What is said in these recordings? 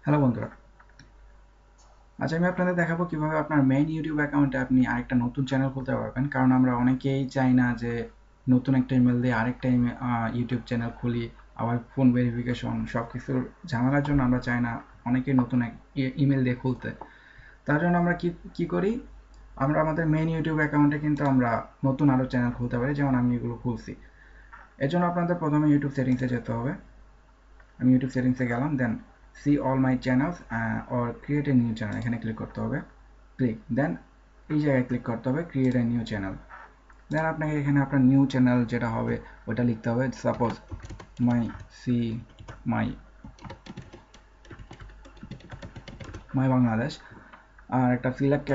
Hello বন্ধুরা, আজ আমি আপনাদের দেখাবো কিভাবে আপনার মেইন ইউটিউব অ্যাকাউন্টে আপনি আরেকটা নতুন চ্যানেল খুলতে পারবেন। কারণ আমরা অনেকেই চাই না যে নতুন একটা ইমেল দিয়ে আরেকটা ইউটিউব চ্যানেল খুলি, আবার ফোন ভেরিফিকেশন সব কিছুর ঝামেলার জন্য আমরা চাই না অনেকেই নতুন ইমেল দিয়ে খুলতে। তার জন্য আমরা কি করি, আমরা আমাদের মেইন ইউটিউব অ্যাকাউন্টে কিন্তু আমরা নতুন আরও চ্যানেল খুলতে পারি, যেমন আমি এগুলো খুলছি। এর জন্য আপনাদের প্রথমে ইউটিউব সেটিংসে যেতে হবে। আমি ইউটিউব সেটিংসে গেলাম, দেন see all my channels or create a new channel এখানে ক্লিক করতে হবে, দেন এই জায়গায় ক্লিক করতে হবে create a new channel। দেন আপনাকে এখানে আপনার নিউ চ্যানেল যেটা হবে ওটা লিখতে হবে, সাপোজ মাই বাংলাদেশ। আর একটা সিলেক্ট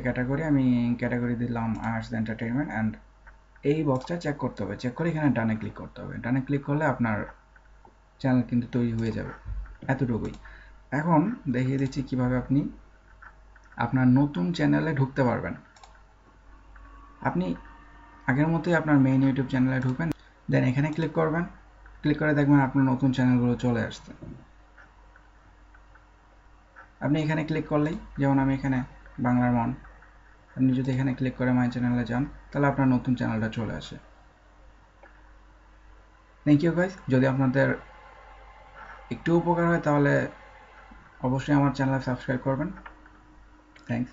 ক্যাটাগরি আমি ক্যাটাগরি দিলাম আর্টস এন্টারটেইনমেন্ট, অ্যান্ড এই বক্সটা চেক করতে হবে। চেক করে এখানে ডানে ক্লিক করতে হবে। ডানে ক্লিক করলে আপনার চ্যানেল কিন্তু তৈরি হয়ে যাবে। এতটুকুই। এখন দেখিয়ে দিচ্ছি কিভাবে আপনি আপনার নতুন চ্যানেলে ঢুকতে পারবেন। আপনি আগের মতোই আপনার মেইন ইউটিউব চ্যানেলে ঢুকবেন, দেন এখানে ক্লিক করবেন। ক্লিক করে দেখবেন আপনার নতুন চ্যানেলগুলো চলে আসছে। আপনি এখানে ক্লিক করলেই, যেমন আমি এখানে বাংলার মন, আপনি যদি এখানে ক্লিক করে মাই চ্যানেলে যান তাহলে আপনার নতুন চ্যানেলটা চলে আসে। Thank you guys. যদি আপনাদের একটু উপকার হয় তাহলে অবশ্যই আমার চ্যানেল সাবস্ক্রাইব করবেন। থ্যাংকস।